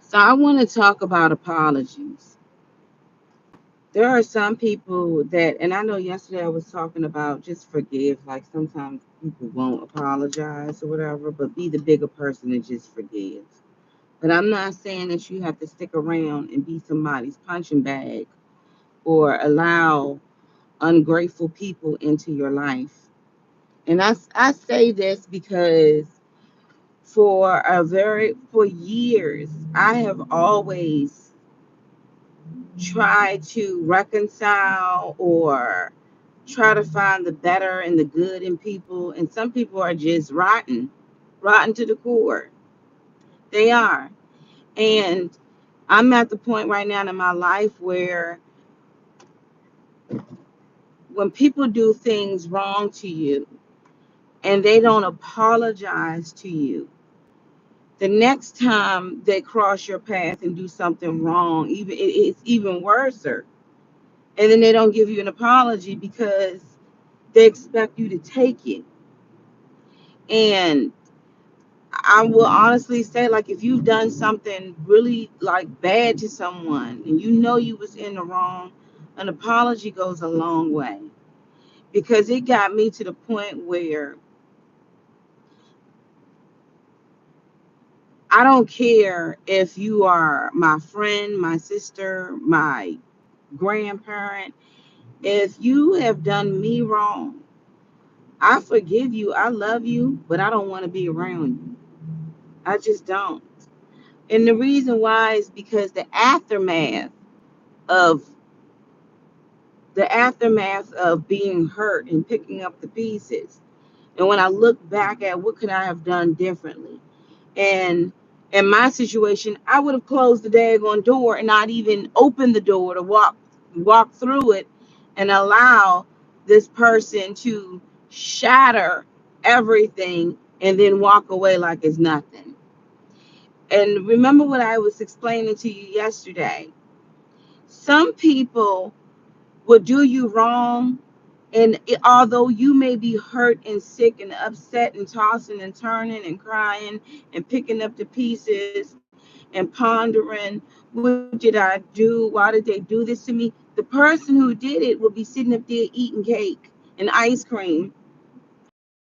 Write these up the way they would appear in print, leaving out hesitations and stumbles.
So I want to talk about apologies. There are some people that, and I know yesterday I was talking about just forgive. Like sometimes people won't apologize or whatever, but be the bigger person and just forgive. But I'm not saying that you have to stick around and be somebody's punching bag or allow ungrateful people into your life. And I say this because for years I have always tried to reconcile or try to find the better and the good in people, and some people are just rotten to the core. They are. And I'm at the point right now in my life where when people do things wrong to you and they don't apologize to you, the next time they cross your path and do something wrong, it's even worse. And then they don't give you an apology because they expect you to take it. And I will honestly say, like, if you've done something really like bad to someone and you know you was in the wrong, an apology goes a long way. Because it got me to the point where I don't care if you are my friend, my sister, my grandparent. If you have done me wrong, I forgive you. I love you, but I don't want to be around you. I just don't. And the reason why is because of the aftermath of being hurt and picking up the pieces. And when I look back at what could I have done differently, and in my situation, I would have closed the daggone door and not even opened the door to walk through it and allow this person to shatter everything and then walk away like it's nothing. And remember what I was explaining to you yesterday. Some people will do you wrong, and although you may be hurt and sick and upset and tossing and turning and crying and picking up the pieces and pondering, what did I do? Why did they do this to me? The person who did it will be sitting up there eating cake and ice cream,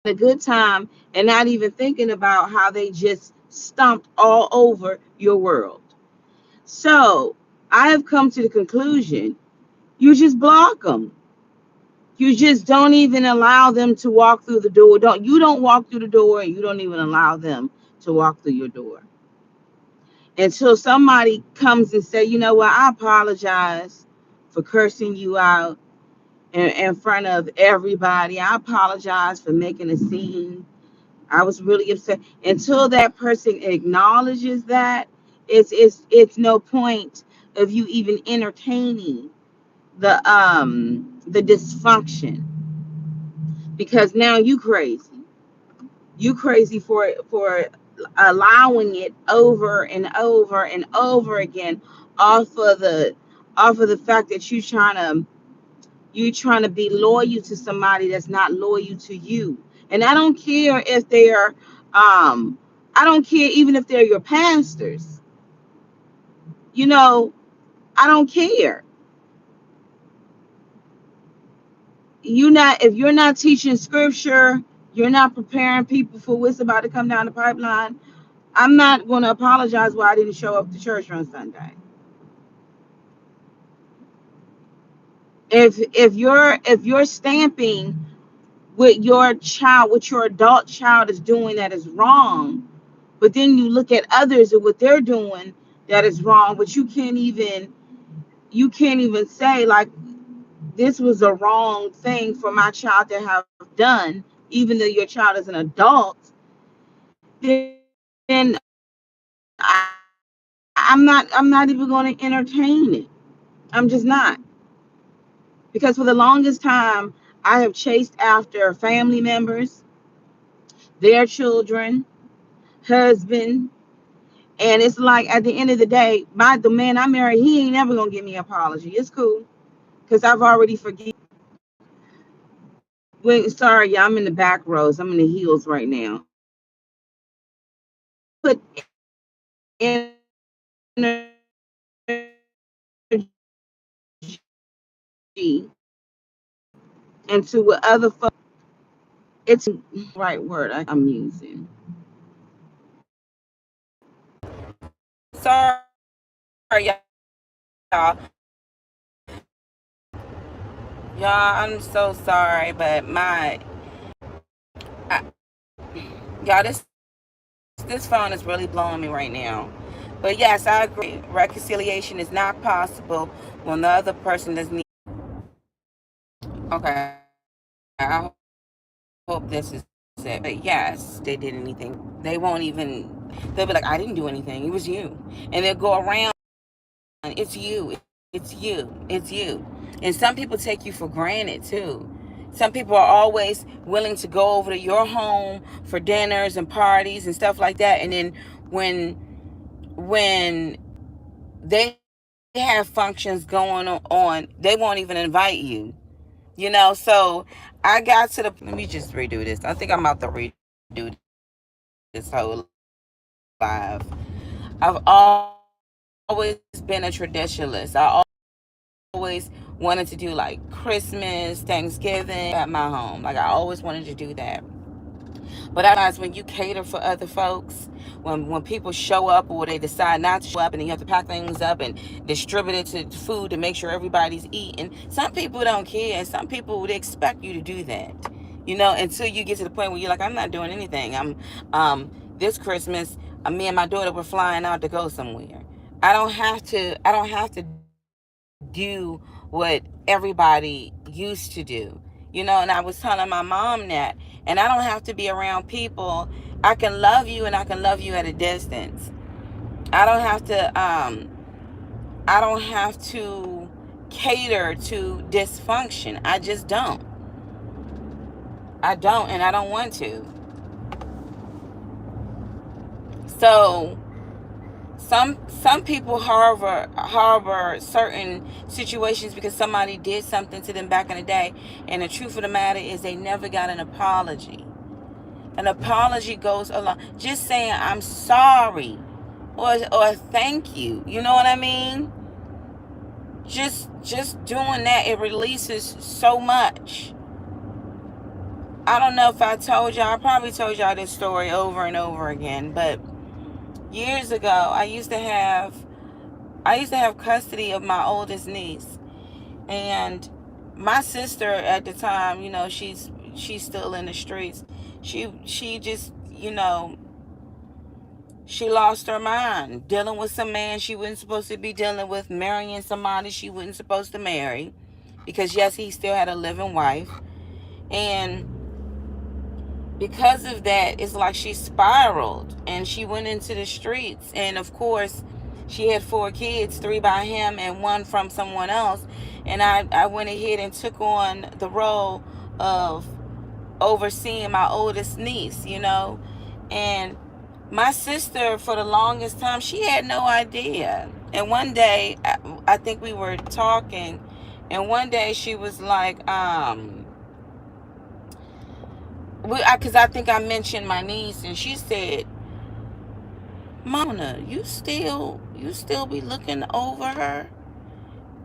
a good time, and not even thinking about how they just stomped all over your world. So I have come to the conclusion you just block them. You just don't even allow them to walk through the door. Don't walk through the door, and you don't even allow them to walk through your door until somebody comes and say, you know what, I apologize for cursing you out in front of everybody. I apologize for making a scene. I was really upset. Until that person acknowledges that, it's no point of you even entertaining the dysfunction, because now you crazy. You crazy for allowing it over and over and over again, off of the off of the fact that you trying to be loyal to somebody that's not loyal to you. And I don't care if they're I don't care even if they're your pastors. You know, I don't care. If you're not teaching scripture, you're not preparing people for what's about to come down the pipeline. I'm not going to apologize why I didn't show up to church on Sunday. If you're stamping what your adult child is doing that is wrong, but then you look at others and what they're doing that is wrong, but you can't even say, like, this was a wrong thing for my child to have done, even though your child is an adult, then I'm not even going to entertain it. I'm just not. Because for the longest time I have chased after family members, their children, husband, and it's like at the end of the day, the man I married, he ain't never gonna give me an apology. It's cool because I've already forgiven. Wait, sorry, y'all, I'm in the back rows. I'm in the heels right now. Put energy and to what other folks, it's the right word I'm using. Sorry, y'all. Y'all, I'm so sorry, but I, y'all, this phone is really blowing me right now. But yes, I agree. Reconciliation is not possible when the other person doesn't need. Okay, I hope this is it. But yes, they did anything. They won't even. They'll be like, I didn't do anything. It was you, and they'll go around. It's you. It's you. It's you. And some people take you for granted too. Some people are always willing to go over to your home for dinners and parties and stuff like that. And then when when they have functions going on, they won't even invite you. So I got to the. Let me just redo this. I think I'm about to redo this whole live. I've always been a traditionalist. I always wanted to do like Christmas, Thanksgiving at my home. Like I always wanted to do that. But I realize when you cater for other folks, when people show up or they decide not to show up and then you have to pack things up and distribute it to food to make sure everybody's eating, some people don't care and some people would expect you to do that. Until you get to the point where you're like, I'm not doing anything. This Christmas, me and my daughter were flying out to go somewhere. I don't have to do what everybody used to do. And I was telling my mom that, and I don't have to be around people. I can love you and I can love you at a distance. I don't have to cater to dysfunction. I just don't. I don't, and I don't want to. So some people harbor certain situations because somebody did something to them back in the day, and the truth of the matter is they never got an apology. An apology goes along just saying I'm sorry or thank you. You know what I mean? Just doing that, it releases so much. I don't know if I probably told y'all this story over and over again, but years ago I used to have custody of my oldest niece, and my sister at the time, she's still in the streets. She just, she lost her mind dealing with some man she wasn't supposed to be dealing with, marrying somebody she wasn't supposed to marry, because yes, he still had a living wife. And because of that, it's like she spiraled and she went into the streets. And of course, she had 4 kids, 3 by him and 1 from someone else. And I went ahead and took on the role of overseeing my oldest niece. And my sister, for the longest time, she had no idea. And one day, I think we were talking, and one day she was like, because I think I mentioned my niece, and she said, "Mona, you still be looking over her,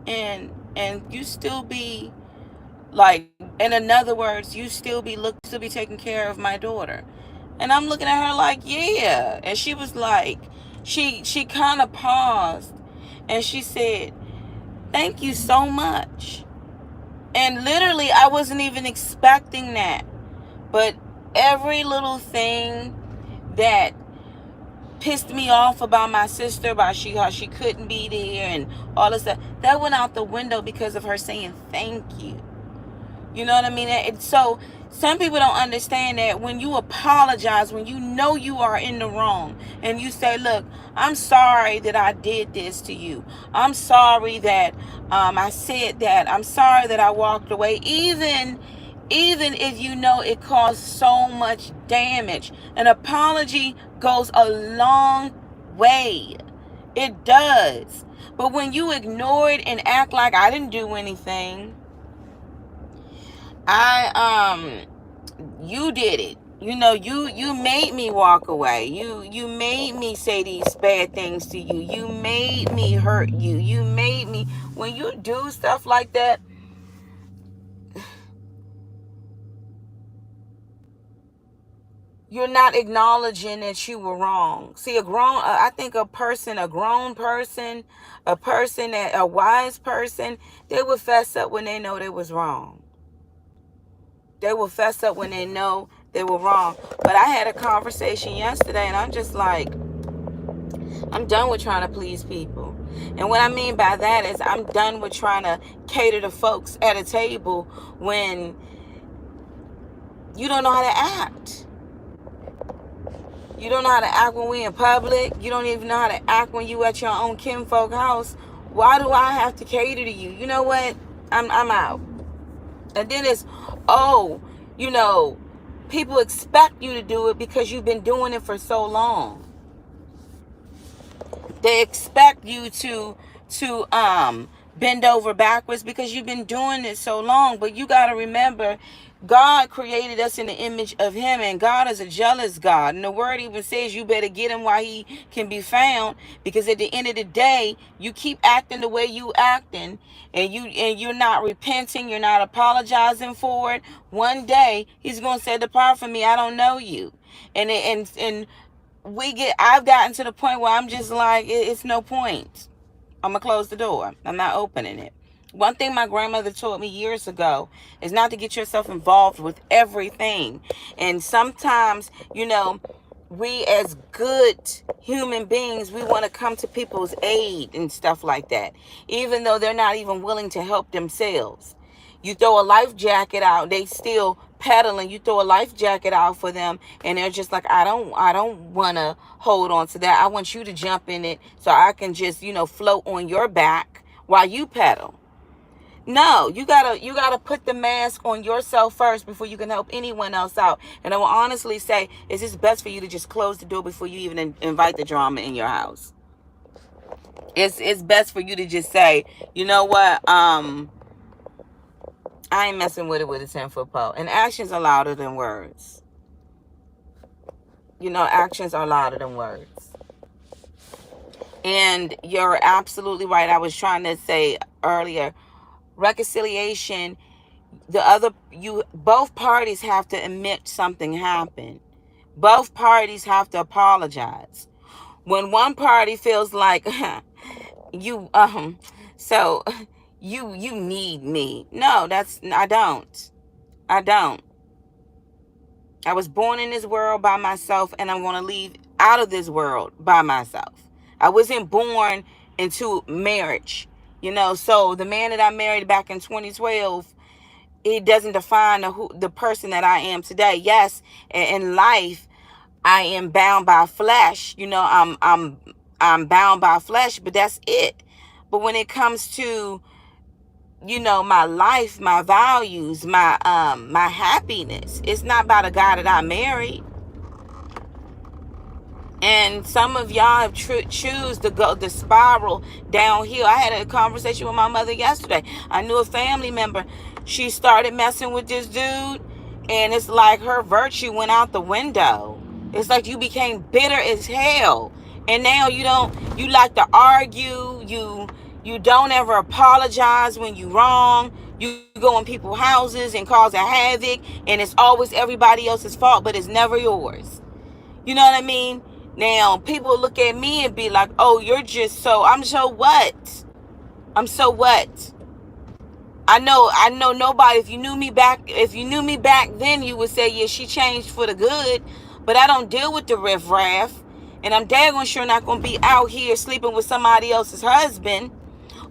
and you still be like, in other words, you still be taking care of my daughter." And I'm looking at her like, "Yeah." And she was like, she kind of paused, and she said, "Thank you so much." And literally, I wasn't even expecting that, but every little thing that pissed me off about my sister, about how she couldn't be there and all this stuff, that went out the window because of her saying thank you. You know what I mean? And so some people don't understand that when you apologize, when you know you are in the wrong, and you say, "Look, I'm sorry that I did this to you. I'm sorry that I said that. I'm sorry that I walked away." Even if you know it caused so much damage, an apology goes a long way. It does. But when you ignore it and act like I didn't do anything, you did it. You made me walk away. You made me say these bad things to you. You made me hurt you. You made me. When you do stuff like that, you're not acknowledging that you were wrong. See, I think a grown person, a wise person, they would fess up when they know they was wrong. They will fess up when they know they were wrong. But I had a conversation yesterday, and I'm just like, I'm done with trying to please people. And what I mean by that is I'm done with trying to cater to folks at a table when you don't know how to act. You don't know how to act when we in public. You don't even know how to act when you at your own kinfolk house. Why do I have to cater to you? You know what? I'm out. And then it's, oh, you know, people expect you to do it because you've been doing it for so long. They expect you to bend over backwards because you've been doing it so long. But you got to remember, God created us in the image of him, and God is a jealous God. And the word even says you better get him while he can be found, because at the end of the day, you keep acting the way you acting, and you're not repenting, you're not apologizing for it. One day he's going to say, "Depart from me, I don't know you." And I've gotten to the point where I'm just like, it's no point. I'm gonna close the door. I'm not opening it. One thing my grandmother taught me years ago is not to get yourself involved with everything. And sometimes, we as good human beings, we want to come to people's aid and stuff like that, even though they're not even willing to help themselves. You throw a life jacket out, they still pedaling. You throw a life jacket out for them, and they're just like, I don't want to hold on to that. I want you to jump in it so I can just, float on your back while you pedal. No, you gotta put the mask on yourself first before you can help anyone else out. And I will honestly say, it's just best for you to just close the door before you even invite the drama in your house. It's best for you to just say, you know what, I ain't messing with it with a 10-foot pole. And actions are louder than words. Actions are louder than words. And you're absolutely right. I was trying to say earlier, reconciliation, both parties have to admit something happened. Both parties have to apologize. When one party feels like you so you need me. No, I don't. I was born in this world by myself, and I'm going to leave out of this world by myself. I wasn't born into marriage, so the man that I married back in 2012, it doesn't define the person that I am today. Yes, in life, I am bound by flesh. I'm bound by flesh, but that's it. But when it comes to my life, my values, my happiness, it's not about a guy that I married. And some of y'all have choose to go the spiral downhill. I had a conversation with my mother yesterday. I knew a family member. She started messing with this dude, and it's like her virtue went out the window. It's like you became bitter as hell, and now you like to argue. You don't ever apologize when you wrong. You go in people's houses and cause a havoc, and it's always everybody else's fault, but it's never yours. You know what I mean? Now, people look at me and be like, oh, you're just I'm so what? I'm so what? I know nobody, if you knew me back then, you would say, yeah, she changed for the good. But I don't deal with the riffraff. And I'm daggone sure not going to be out here sleeping with somebody else's husband,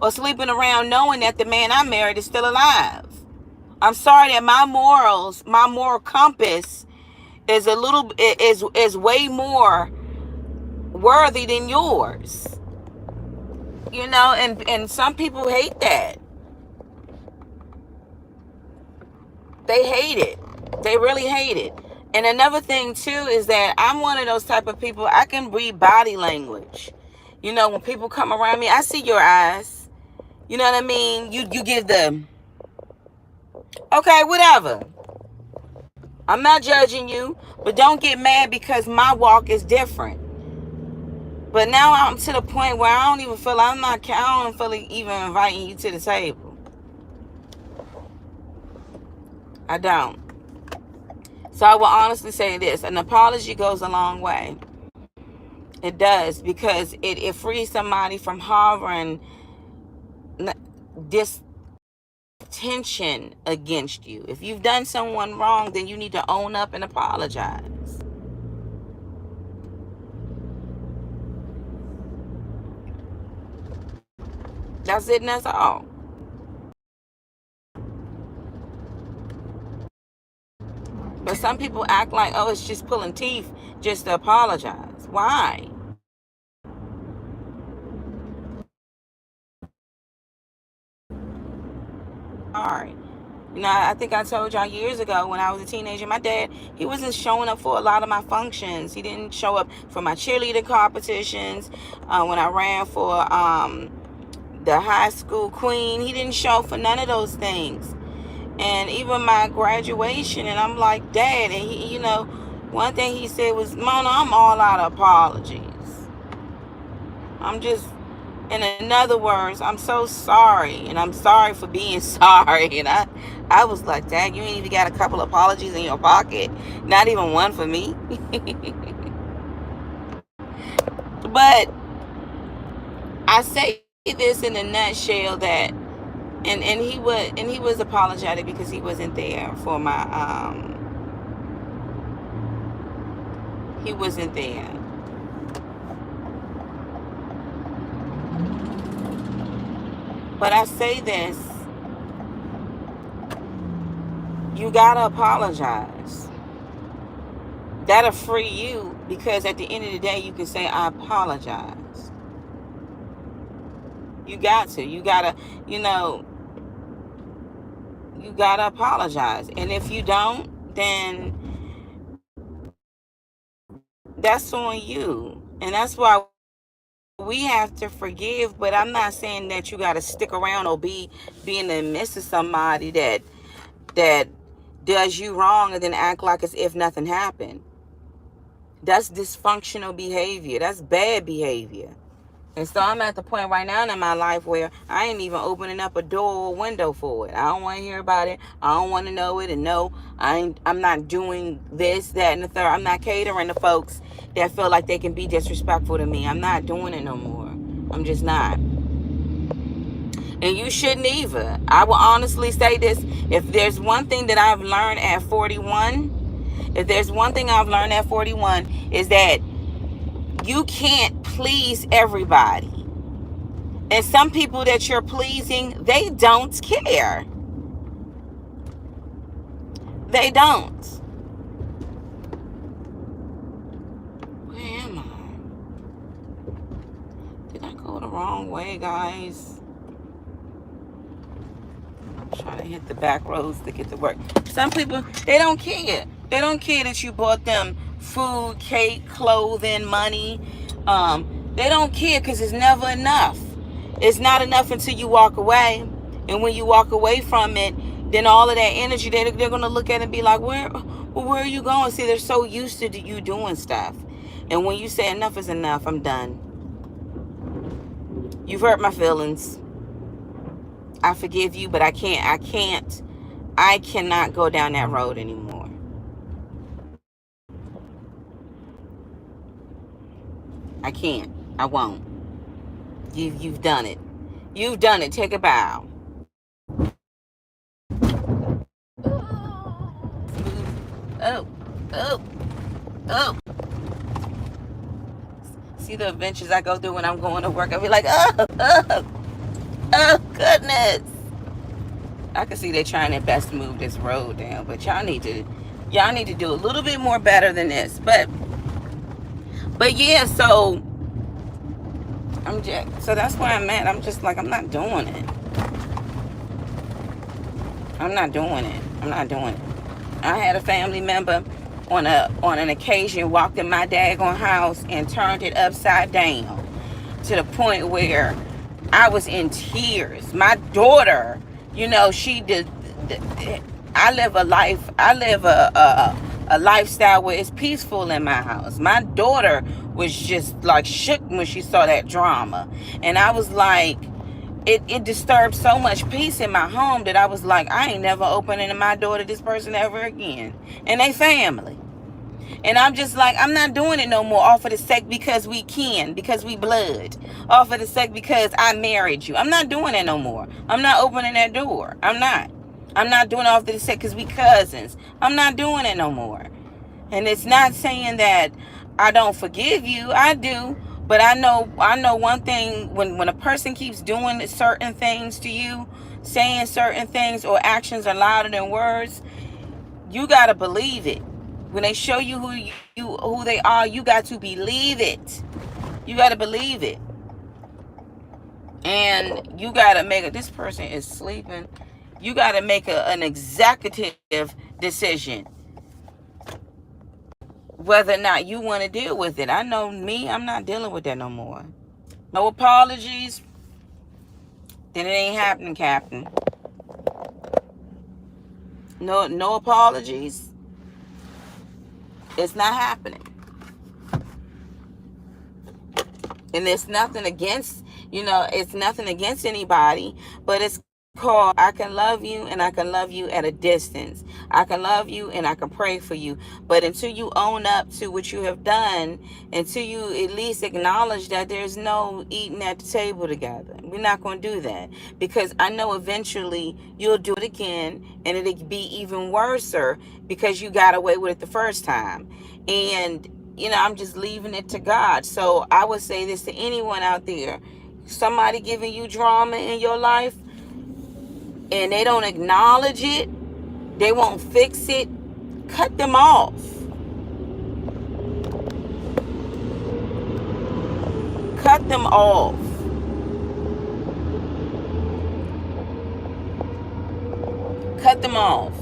or sleeping around knowing that the man I married is still alive. I'm sorry that my moral compass is way more worthy than yours. And some people hate that. They hate it. They really hate it. And another thing too is that I'm one of those type of people, I can read body language. When people come around me, I see your eyes. You know what I mean? You give them, okay, whatever. I'm not judging you, but don't get mad because my walk is different. But now I'm to the point where I don't even feel I don't feel like even inviting you to the table. I don't. So I will honestly say this: an apology goes a long way. It does, because it frees somebody from harboring this tension against you. If you've done someone wrong, then you need to own up and apologize. That's it, and that's all. But some people act like, oh, it's just pulling teeth just to apologize. Why? All right. You know, I think I told y'all years ago when I was a teenager, my dad, he wasn't showing up for a lot of my functions. He didn't show up for my cheerleading competitions. When I ran for the high school queen, he didn't show up for none of those things. And even my graduation, and I'm like, Dad, and he, you know, one thing he said was, Mona, I'm all out of apologies. I'm just, in other words, I'm so sorry, and I'm sorry for being sorry. And I was like, Dad, you ain't even got a couple of apologies in your pocket, not even one for me. But I say this in a nutshell that, and he was apologetic because he wasn't there for my he wasn't there. But I say this, you gotta apologize. That'll free you, because at the end of the day, you can say, I apologize. You got to. You gotta, you know, you gotta apologize. And if you don't, then that's on you. And that's why we have to forgive. But I'm not saying that you gotta stick around or be in the midst of somebody that does you wrong and then act like as if nothing happened. That's dysfunctional behavior. That's bad behavior. And so I'm at the point right now in my life where I ain't even opening up a door or window for it. I don't want to hear about it. I don't want to know it. And no, I'm not doing this, that, and the third. I'm not catering to folks that feel like they can be disrespectful to me. I'm not doing it no more. I'm just not. And you shouldn't either. I will honestly say this. If there's one thing that I've learned at 41, is that you can't please everybody. And some people that you're pleasing, they don't care. They don't. Where am I? Did I go the wrong way, guys? I'm trying to hit the back roads to get to work. Some people, they don't care. They don't care that you bought them food, cake, clothing, money. They don't care, because it's never enough. It's not enough until you walk away. And when you walk away from it, then all of that energy, they're going to look at it and be like, where are you going? See, they're so used to you doing stuff. And when you say enough is enough, I'm done. You've hurt my feelings. I forgive you, but I cannot go down that road anymore. I can't. I won't. You've done it. You've done it. Take a bow. Oh. See the adventures I go through when I'm going to work. I'll be like, oh, goodness. I can see they're trying their best to move this road down, but y'all need to do a little bit more better than this. But yeah, so that's where I'm at. I'm just like, I'm not doing it. I had a family member on an occasion walked in my daggone house and turned it upside down to the point where I was in tears. My daughter, you know, she did. I live a lifestyle where it's peaceful in my house. My daughter was just like shook when she saw that drama. And I was like, it disturbed so much peace in my home that I was like, I ain't never opening my door to this person ever again. And they family. And I'm just like, I'm not doing it no more off of the sake because we can, because we blood. Off of the sake because I married you. I'm not doing it no more. I'm not opening that door. I'm not. I'm not doing it off of the sake because we cousins. I'm not doing it no more. And it's not saying that I don't forgive you. I do. But I know one thing, when a person keeps doing certain things to you, saying certain things, or actions are louder than words, you gotta believe it. When they show you who they are, you got to believe it. You gotta believe it. And you gotta make it. This person is sleeping. You gotta make an executive decision whether or not you want to deal with it. I know me, I'm not dealing with that no more. No apologies. Then it ain't happening, Captain. No apologies. It's not happening. And it's nothing against, it's nothing against anybody, but it's called, I can love you and I can love you at a distance. I can love you and I can pray for you. But until you own up to what you have done, until you at least acknowledge that there's no eating at the table together, we're not going to do that. Because I know eventually you'll do it again and it'll be even worse because you got away with it the first time. And I'm just leaving it to God. So I would say this to anyone out there. Somebody giving you drama in your life and they don't acknowledge it, they won't fix it, cut them off. Cut them off. Cut them off.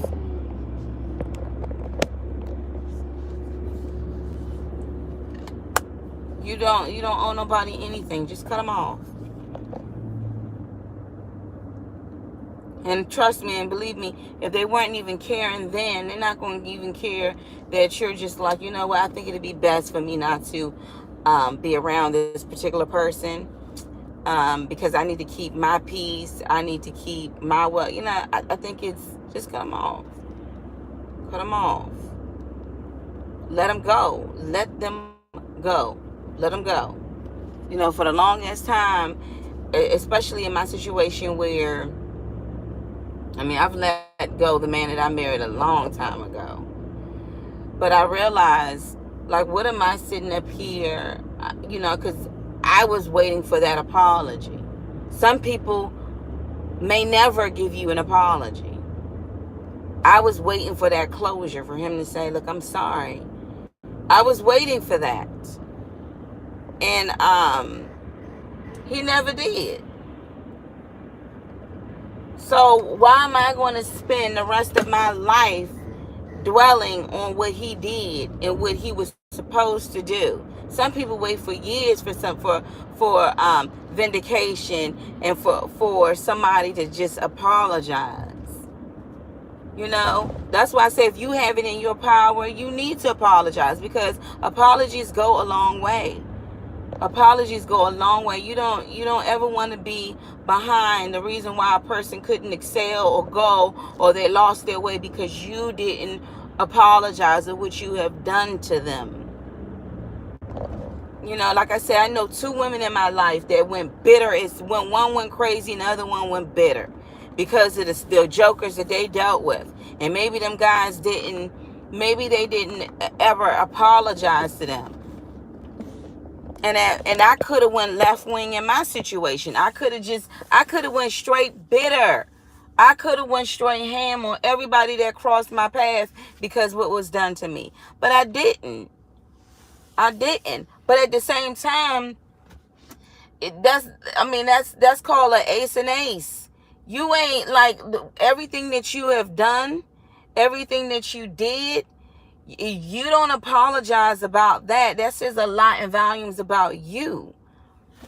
You don't owe nobody anything. Just cut them off. And trust me and believe me, if they weren't even caring then, they're not going to even care that you're just like, you know what, I think it'd be best for me not to be around this particular person because I need to keep my peace. I need to keep my I think it's just cut them off. Cut them off. Let them go. Let them go. Let them go. For the longest time, especially in my situation where, I've let go the man that I married a long time ago. But I realized, like, what am I sitting up here, because I was waiting for that apology. Some people may never give you an apology. I was waiting for that closure, for him to say, look, I'm sorry. I was waiting for that. And he never did. So why am I going to spend the rest of my life dwelling on what he did and what he was supposed to do? Some people wait for years for vindication and for somebody to just apologize. That's why I say if you have it in your power, you need to apologize, because apologies go a long way. Apologies go a long way. You don't ever want to be behind the reason why a person couldn't excel or go, or they lost their way because you didn't apologize for what you have done to them. Like I said, I know 2 women in my life that went bitter. It's when one went crazy and the other one went bitter because of the jokers that they dealt with. And maybe them guys didn't ever apologize to them. And I could have went left wing in my situation. I could have went straight bitter. I could have went straight ham on everybody that crossed my path because what was done to me. But I didn't. But at the same time, that's called an ace and ace. You ain't, like, everything that you have done, everything that you did, you don't apologize about that. That says a lot in volumes about you.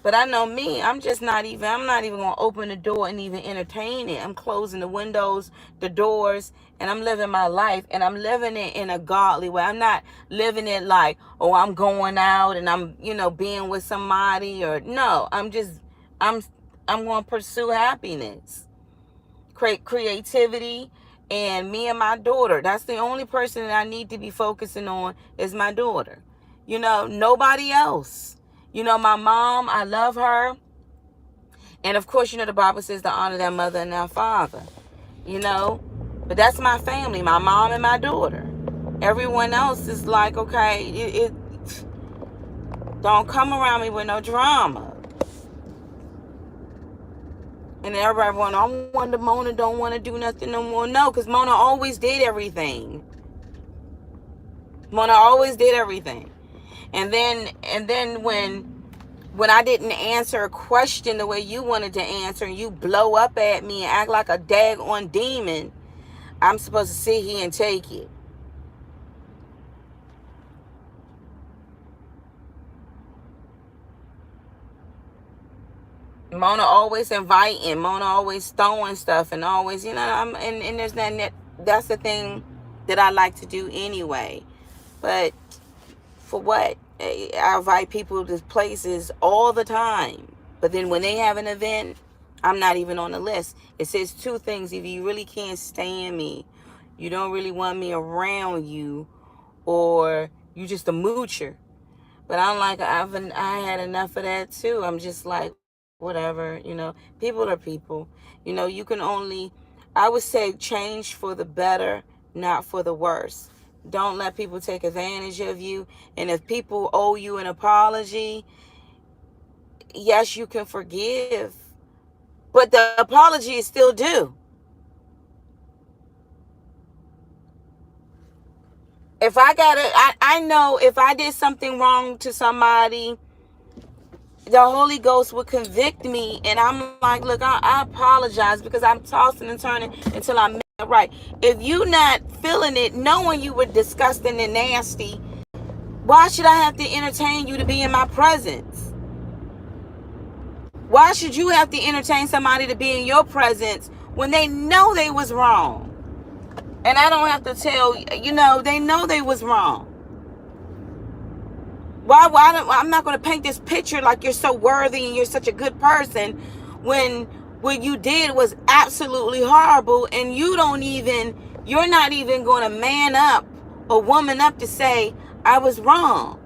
But I know me, I'm not even going to open the door and even entertain it. I'm closing the windows, the doors, and I'm living my life, and I'm living it in a godly way. I'm not living it like, oh, I'm going out and I'm, being with somebody, or no, I'm, I'm going to pursue happiness, creativity, and me and my daughter. That's the only person that I need to be focusing on is my daughter. Nobody else. My mom, I love her. And of course, the Bible says to honor their mother and their father. But that's my family, my mom and my daughter. Everyone else is like, okay, it don't come around me with no drama. And everybody I wonder Mona don't want to do nothing no more. No, because Mona always did everything. Mona always did everything. And then when I didn't answer a question the way you wanted to answer, and you blow up at me and act like a daggone demon, I'm supposed to sit here and take it. Mona always inviting, Mona always throwing stuff, and always, and there's nothing that's the thing that I like to do anyway. But for what? I invite people to places all the time. But then when they have an event, I'm not even on the list. It says two things. If you really can't stand me, you don't really want me around you, or you just a moocher. But I'm like, I had enough of that too. I'm just like, whatever, people are people. You can only, I would say, change for the better, not for the worse. Don't let people take advantage of you. And if people owe you an apology, yes, you can forgive, but the apology is still due. If I know if I did something wrong to somebody, the Holy Ghost would convict me, and I'm like, look, I apologize, because I'm tossing and turning until I make it right. If you not feeling it, knowing you were disgusting and nasty, why should I have to entertain you to be in my presence? Why should you have to entertain somebody to be in your presence when they know they was wrong? And I don't have to tell, they know they was wrong. I'm not going to paint this picture like you're so worthy and you're such a good person when what you did was absolutely horrible, and you're not even going to man up or woman up to say, I was wrong.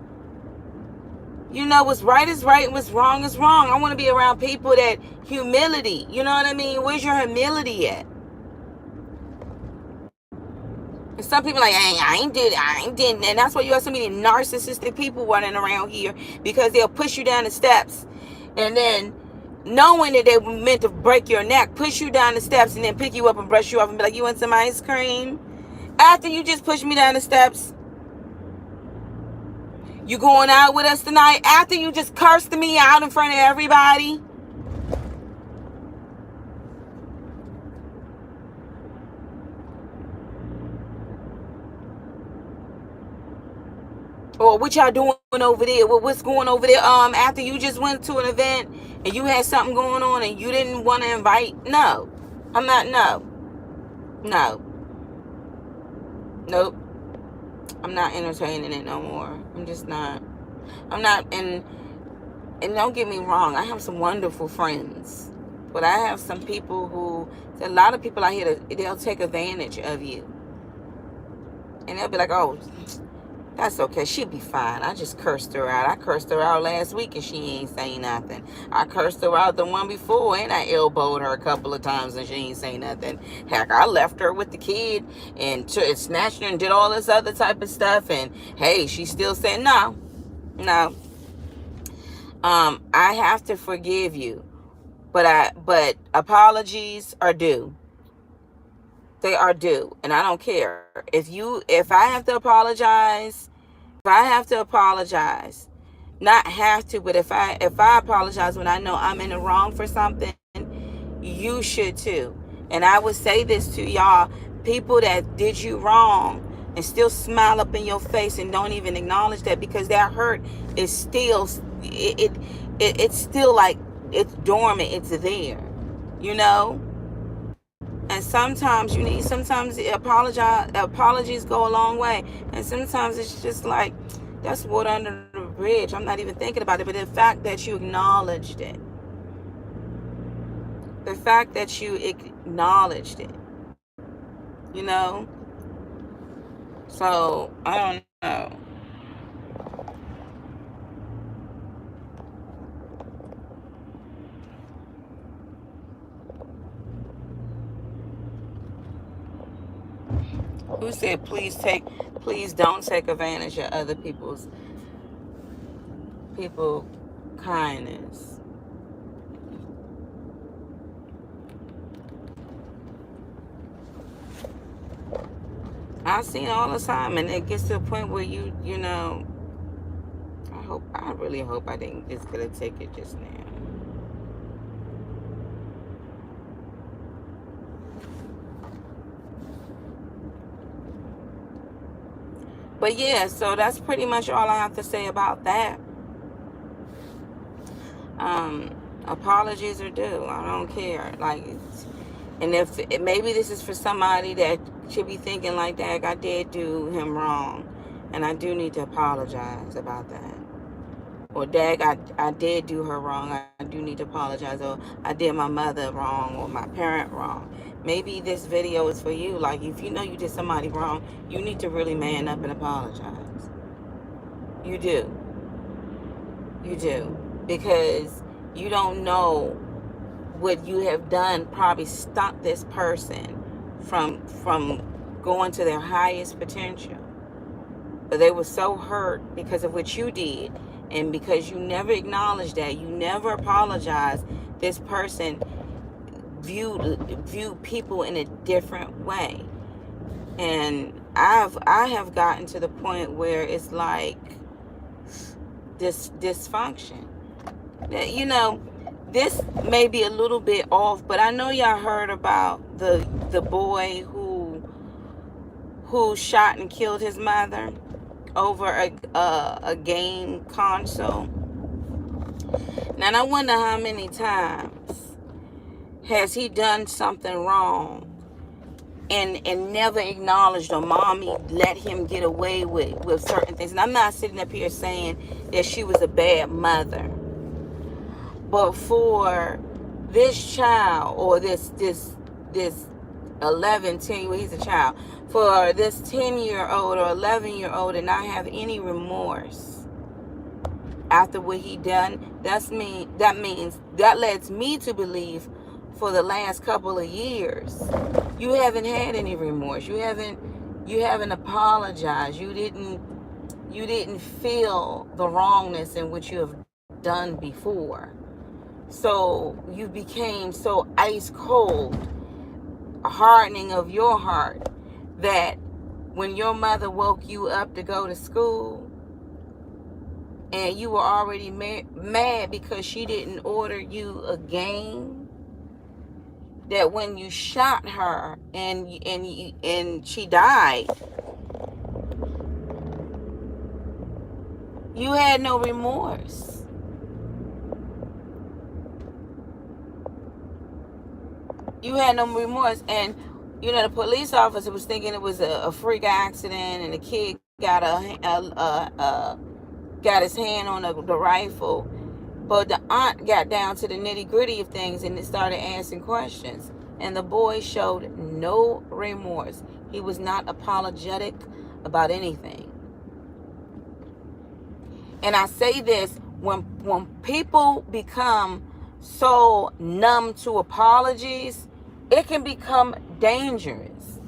What's right is right and what's wrong is wrong. I want to be around people that humility, you know what I mean? Where's your humility at? And some people like, I ain't did it. And that's why you have so many narcissistic people running around here, because they'll push you down the steps, and then knowing that they were meant to break your neck, push you down the steps, and then pick you up and brush you off and be like, you want some ice cream? After you just pushed me down the steps. You going out with us tonight? After you just cursed me out in front of everybody? Or what y'all doing over there? What's going over there? After you just went to an event and you had something going on and you didn't want to invite? No. I'm not, no. Nope. I'm not entertaining it no more. I'm just not. I'm not, and don't get me wrong, I have some wonderful friends. But I have some people a lot of people out here, they'll take advantage of you. And they'll be like, oh, that's okay. She'll be fine. I just cursed her out. I cursed her out last week and she ain't saying nothing. I cursed her out the one before and I elbowed her a couple of times and she ain't saying nothing. Heck, I left her with the kid and snatched her and did all this other type of stuff. And hey, she's still saying no. I have to forgive you, but apologies are due. They are due, and I don't care if I have to apologize. If I have to apologize, not have to, but if I apologize when I know I'm in the wrong for something, you should too. And I would say this to y'all, people that did you wrong and still smile up in your face and don't even acknowledge that, because that hurt is still, it it's still like it's dormant, it's there, you know. And sometimes you need, sometimes apologies go a long way, and sometimes it's just like that's water under the bridge. I'm not even thinking about it. But the fact that you acknowledged it, the fact that you acknowledged it, you know. So I don't know. Who said please don't take advantage of other people kindness? I've seen all the time, and it gets to a point where you know. I really hope I didn't just get a ticket just now. But yeah, so that's pretty much all I have to say about that. Apologies are due. I don't care. Like, and if maybe this is for somebody that should be thinking like, "Dag, I did do him wrong, and I do need to apologize about that." Or, "Dag, I did do her wrong. I do need to apologize." Or, "I did my mother wrong or my parent wrong." Maybe this video is for you. Like, if you know you did somebody wrong, you need to really man up and apologize. You do. You do. Because you don't know what you have done probably stopped this person from going to their highest potential. But they were so hurt because of what you did, and because you never acknowledged that, you never apologized. This person viewed people in a different way, and I have gotten to the point where it's like this dysfunction. You know, this may be a little bit off, but I know y'all heard about the boy who shot and killed his mother over a game console. Now I wonder how many times has he done something wrong and never acknowledged, or mommy let him get away with certain things. And I'm not sitting up here saying that she was a bad mother. But for this child, or this 11, 10, well, he's a child, for this 10-year-old or 11-year-old to not have any remorse after what he done, that lets me to believe for the last couple of years you haven't had any remorse. You haven't apologized. You didn't feel the wrongness in which you have done before. So you became so ice cold, a hardening of your heart, that when your mother woke you up to go to school and you were already mad because she didn't order you a game, that when you shot her and she died, you had no remorse. You had no remorse. And the police officer was thinking it was a freak accident, and the kid got his hand on the rifle. But the aunt got down to the nitty gritty of things and started asking questions, and the boy showed no remorse. He was not apologetic about anything. And I say this, when people become so numb to apologies, it can become dangerous.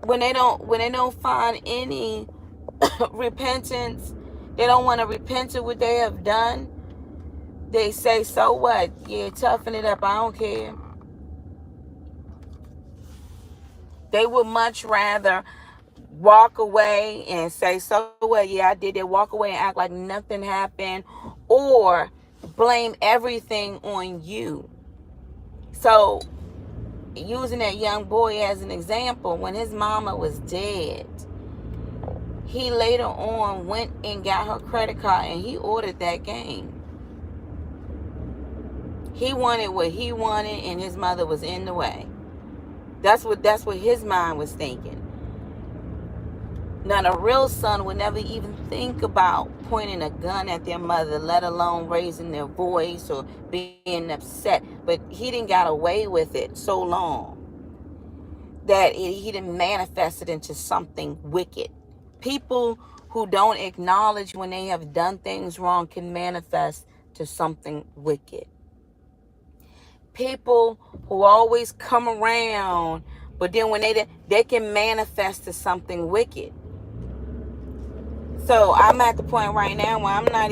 When they don't find any repentance, they don't want to repent of what they have done. They say, "So what? Yeah, toughen it up. I don't care." They would much rather walk away and say, "So what? Yeah, I did it." Walk away and act like nothing happened, or blame everything on you. So, using that young boy as an example, when his mama was dead, he later on went and got her credit card and he ordered that game. He wanted what he wanted and his mother was in the way. That's what his mind was thinking. Now, the real son would never even think about pointing a gun at their mother, let alone raising their voice or being upset. But he didn't got away with it so long that he didn't manifest it into something wicked. People who don't acknowledge when they have done things wrong can manifest to something wicked. People who always come around, but then when they can manifest to something wicked. So I'm at the point right now where I'm not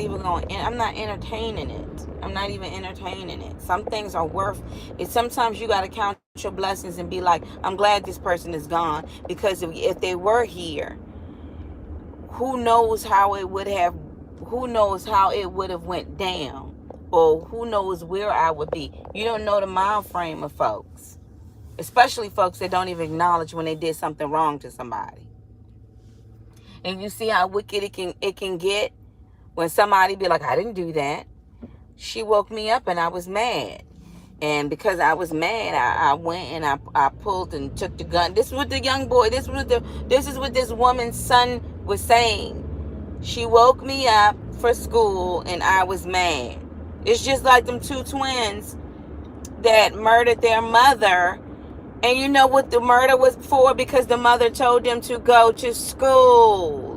entertaining it. I'm not even entertaining it. Some things are worth it. Sometimes you got to count your blessings and be like, I'm glad this person is gone, because if they were here, who knows how it would have went down, or who knows where I would be. You don't know the mind frame of folks, especially folks that don't even acknowledge when they did something wrong to somebody. And you see how wicked it can get when somebody be like, I didn't do that. She woke me up and I was mad. And because I was mad, I went and I pulled and took the gun. This is what the young boy, this is what this woman's son was saying. She woke me up for school and I was mad. It's just like them two twins that murdered their mother. And you know what the murder was for? Because the mother told them to go to school.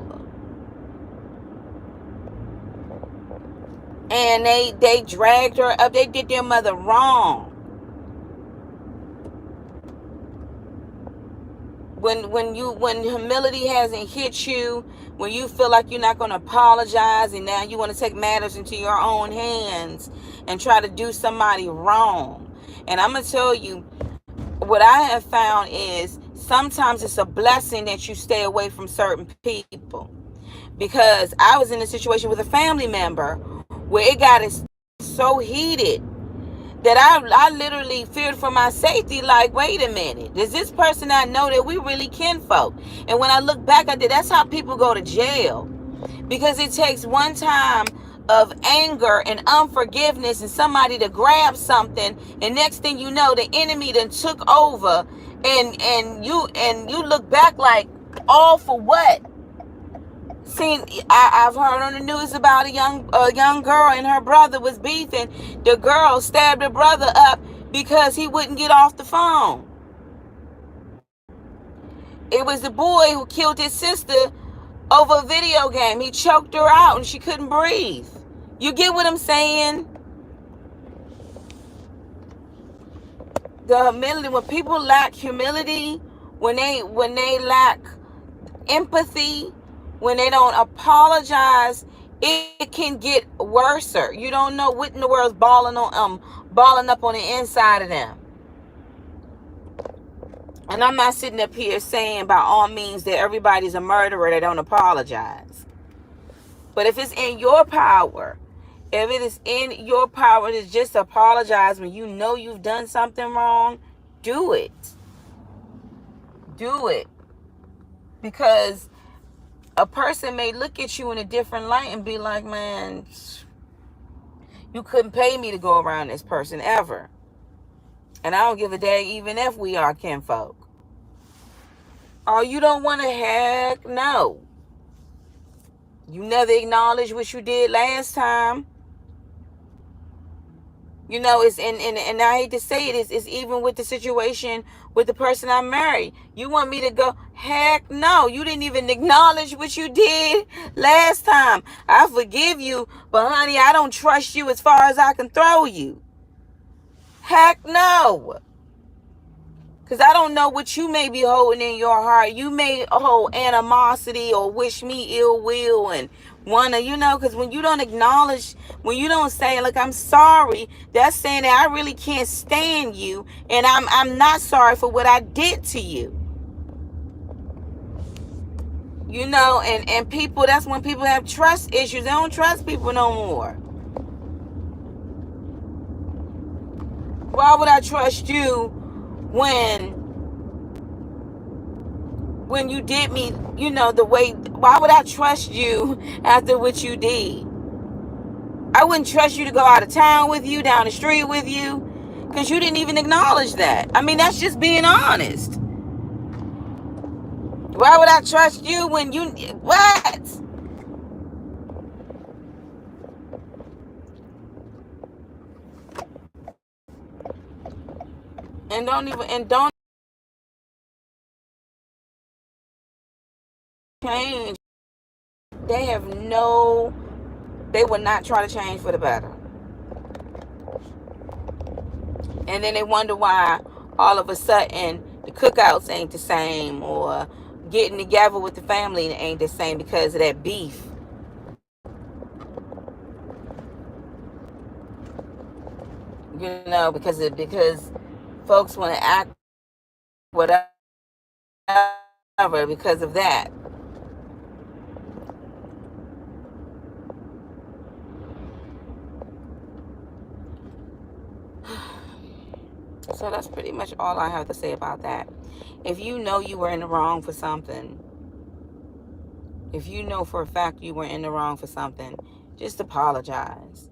And they dragged her up. They did their mother wrong. When humility hasn't hit you, when you feel like you're not going to apologize, and now you want to take matters into your own hands and try to do somebody wrong. And I'm going to tell you, what I have found is sometimes it's a blessing that you stay away from certain people. Because I was in a situation with a family member where it got so heated that I literally feared for my safety. Like, wait a minute, does this person not know that we really kinfolk? And when I look back at it, that's how people go to jail. Because it takes one time of anger and unforgiveness and somebody to grab something, and next thing you know, the enemy done took over, and you look back like, all for what? See, I've heard on the news about a young girl and her brother was beefing. The girl stabbed her brother up because he wouldn't get off the phone. It was the boy who killed his sister over a video game. He choked her out and she couldn't breathe. You get what I'm saying? The humility, when people lack humility, when they lack empathy, when they don't apologize, it can get worse. You don't know what in the world's balling up on the inside of them. And I'm not sitting up here saying by all means that everybody's a murderer that don't apologize. But if it's in your power, to just apologize when you know you've done something wrong, do it. Do it. Because a person may look at you in a different light and be like, man, you couldn't pay me to go around this person ever. And I don't give a dang even if we are kinfolk. Oh, you don't want to heck? No. You never acknowledge what you did last time. You know, it's and I hate to say it, it's even with the situation with the person I married. You want me to go? Heck no. You didn't even acknowledge what you did last time. I forgive you, but honey, I don't trust you as far as I can throw you. Heck no. Because I don't know what you may be holding in your heart. You may hold animosity or wish me ill will and want to, because when you don't acknowledge, when you don't say, look, I'm sorry, that's saying that I really can't stand you and I'm not sorry for what I did to you. And people, that's when people have trust issues. They don't trust people no more. Why would I trust you when when you did me, the way, why would I trust you after what you did? I wouldn't trust you to go out of town with you, down the street with you, because you didn't even acknowledge that. I mean, that's just being honest. Why would I trust you when you, what? And don't change. They will not try to change for the better. And then they wonder why all of a sudden the cookouts ain't the same, or getting together with the family ain't the same because of that beef. Because folks want to act whatever because of that. So that's pretty much all I have to say about that. If you know you were in the wrong for something, if you know for a fact you were in the wrong for something, just apologize.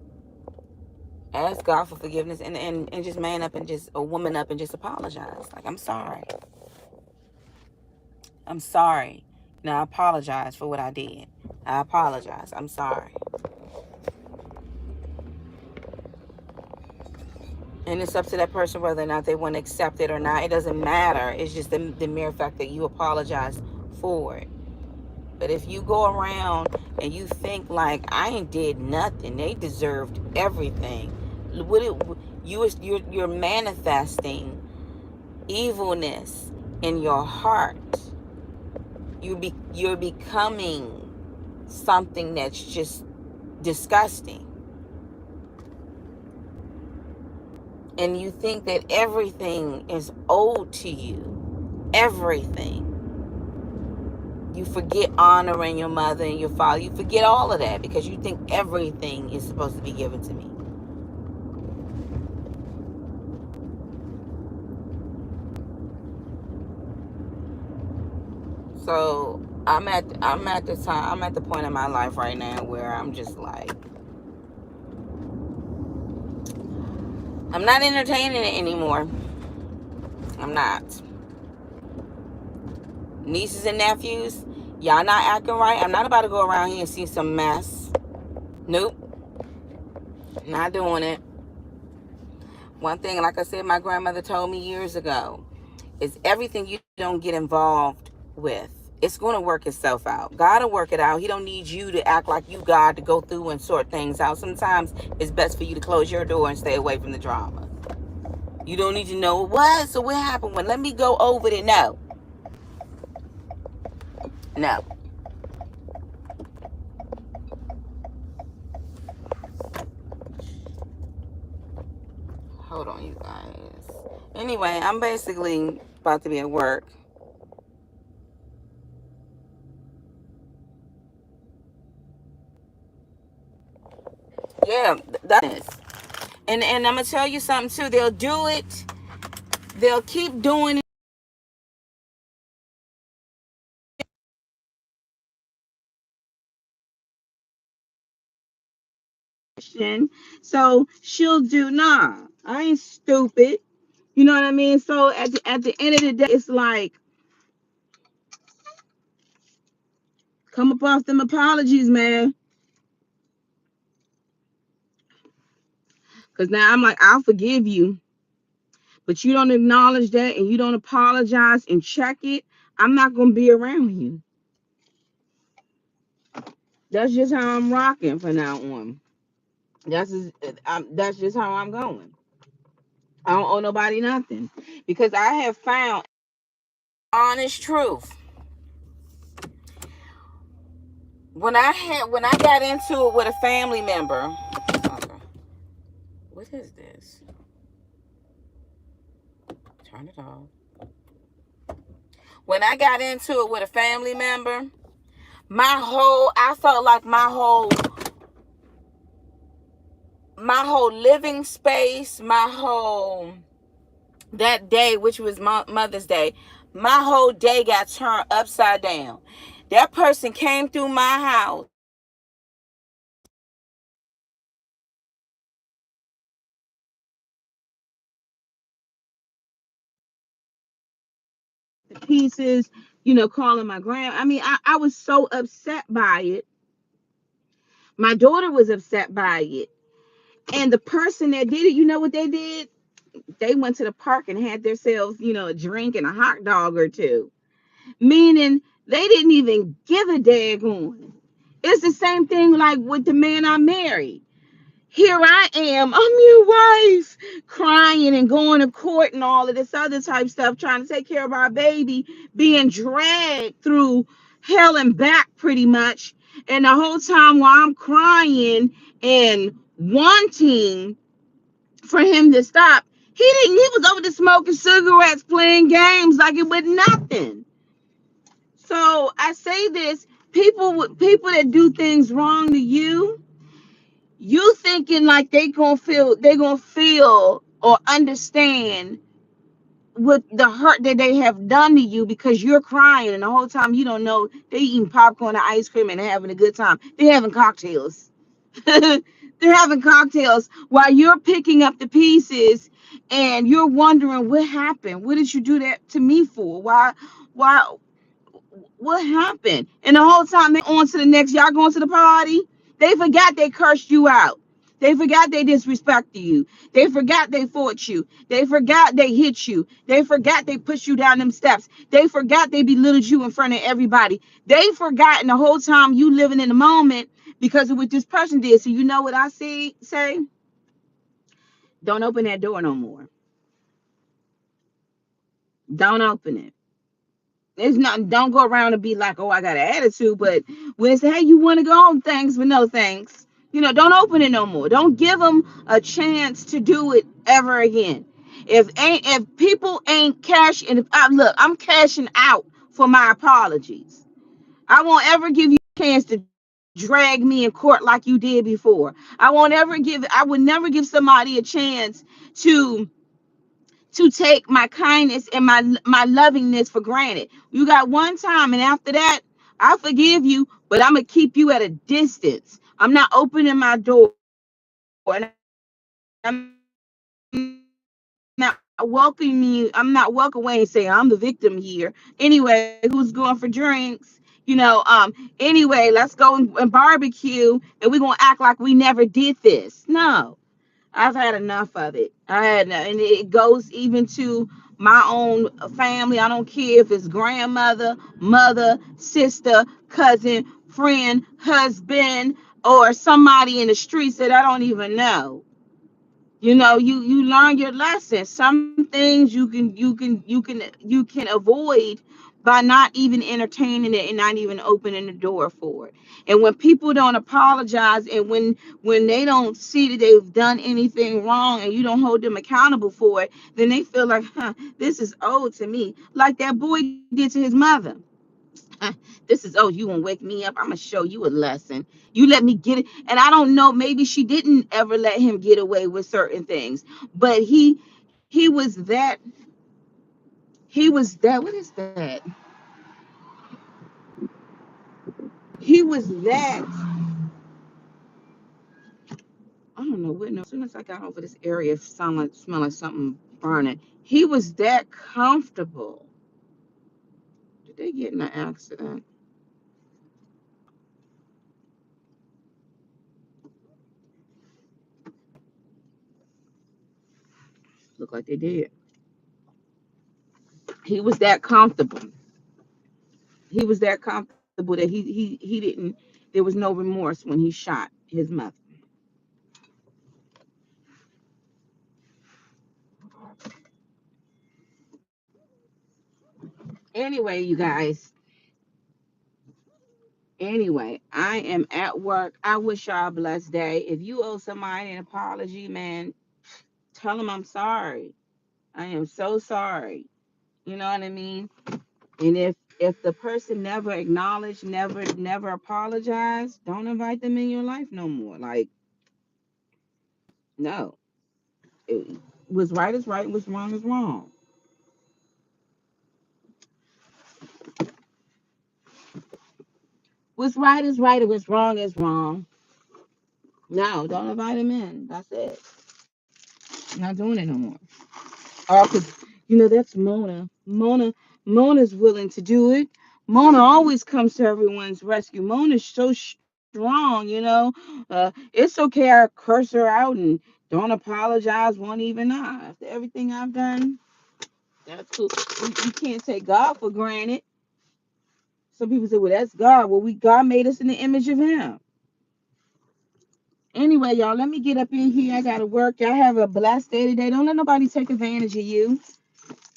Ask God for forgiveness, and just man up and just a woman up and just apologize. Like, I'm sorry. I'm sorry. Now I apologize for what I did. I apologize. I'm sorry. And it's up to that person whether or not they want to accept it or not. It doesn't matter. It's just the mere fact that you apologize for it. But if you go around and you think like, I ain't did nothing, they deserved everything, you're manifesting evilness in your heart. You're becoming something that's just disgusting. And you think that everything is owed to you. Everything. You forget honoring your mother and your father. You forget all of that because you think everything is supposed to be given to me. So I'm at the point in my life right now where I'm just like, I'm not entertaining it anymore. I'm not. Nieces and nephews, y'all not acting right. I'm not about to go around here and see some mess. Nope. Not doing it. One thing, like I said, my grandmother told me years ago, is everything you don't get involved with, it's going to work itself out. God will work it out. He don't need you to act like you God to go through and sort things out. Sometimes it's best for you to close your door and stay away from the drama. You don't need to know what. So what happened when? Let me go over it. No. Hold on, you guys. Anyway, I'm basically about to be at work. Yeah, that is. And I'm gonna tell you something too. They'll do it. They'll keep doing it. So she'll do, nah, I ain't stupid. You know what I mean? So at the end of the day, it's like, come up off them apologies, man. Because now I'm like, I'll forgive you, but you don't acknowledge that and you don't apologize and check it. I'm not gonna be around you. That's just how I'm rocking from now on. That's just how I'm going. I don't owe nobody nothing because I have found Honest truth. When I got into it with a family member. What is this? Turn it off. When I got into it with a family member, I felt like my whole living space, that day, which was Mother's Day, My whole day got turned upside down. That person came through my house. The pieces, calling my grand. I mean, I was so upset by it. My daughter was upset by it. And the person that did it, you know what they did? They went to the park and had themselves, a drink and a hot dog or two. Meaning they didn't even give a daggone. It's the same thing like with the man I married. Here I am, I'm your wife, crying and going to court and all of this other type stuff, trying to take care of our baby, being dragged through hell and back pretty much. And the whole time while I'm crying and wanting for him to stop, he was over there smoking cigarettes, playing games like it was nothing. So I say this, people that do things wrong to you thinking like they gonna feel or understand what the hurt that they have done to you because you're crying and the whole time you don't know they eating popcorn and ice cream and having a good time. They're having cocktails. They're having cocktails while you're picking up the pieces and you're wondering what happened. What did you do that to me for? Why what happened? And the whole time they on to the next, y'all going to the party. They forgot they cursed you out. They forgot they disrespected you. They forgot they fought you. They forgot they hit you. They forgot they pushed you down them steps. They forgot they belittled you in front of everybody. They forgotten the whole time you living in the moment because of what this person did. So you know what I say? Don't open that door no more. Don't open it. It's not. Don't go around and be like, "Oh, I got an attitude." But when it's, "Hey, you want to go home? Thanks, but no thanks." Don't open it no more. Don't give them a chance to do it ever again. If people ain't cashing, if look, I'm cashing out for my apologies. I won't ever give you a chance to drag me in court like you did before. I would never give somebody a chance to take my kindness and my lovingness for granted. You got one time, and after that, I forgive you, but I'm gonna keep you at a distance. I'm not opening my door, and I'm not welcoming you. I'm not welcome away and saying I'm the victim here. Anyway, who's going for drinks? Anyway, let's go and barbecue, and we're gonna act like we never did this. No, I've had enough of it. And it goes even to my own family. I don't care if it's grandmother, mother, sister, cousin, friend, husband, or somebody in the streets that I don't even know. You learn your lesson. Some things you can avoid by not even entertaining it and not even opening the door for it. And when people don't apologize, and when they don't see that they've done anything wrong and you don't hold them accountable for it, then they feel like, this is owed to me, like that boy did to his mother. This is, oh, you gonna wake me up, I'm gonna show you a lesson. You let me get it. And I don't know, maybe she didn't ever let him get away with certain things, but he was that what is that, he was that, I don't know what, no, as soon as I got over this area, it smell like something burning. He was that comfortable. Did they get in an accident? Look like they did. He was that comfortable. He was that comfortable that he didn't, there was no remorse when he shot his mother. Anyway, you guys, anyway, I am at work. I wish y'all a blessed day. If you owe somebody an apology, man, tell them I'm sorry. I am so sorry. You know what I mean? And if the person never acknowledged, never apologized, don't invite them in your life no more. Like, no. It was right is right, was wrong is wrong. What's right is right, and what's wrong is wrong. No, don't invite him in. That's it. I'm not doing it no more. Oh, cause that's Mona. Mona's willing to do it. Mona always comes to everyone's rescue. Mona's so strong. It's okay. I curse her out and don't apologize. Won't even I. After everything I've done, that's cool. You can't take God for granted. Some people say, "Well, that's God." Well, God made us in the image of Him. Anyway, y'all, let me get up in here. I gotta work. Y'all have a blessed day today. Don't let nobody take advantage of you.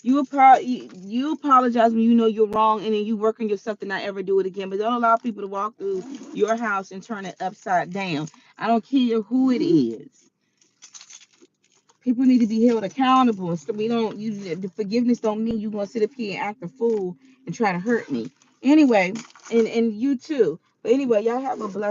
You apologize when you know you're wrong, and then you work on yourself to not ever do it again. But don't allow people to walk through your house and turn it upside down. I don't care who it is. People need to be held accountable. So we don't. The forgiveness don't mean you're gonna sit up here and act a fool and try to hurt me. Anyway, and you too. But anyway, y'all have a blessed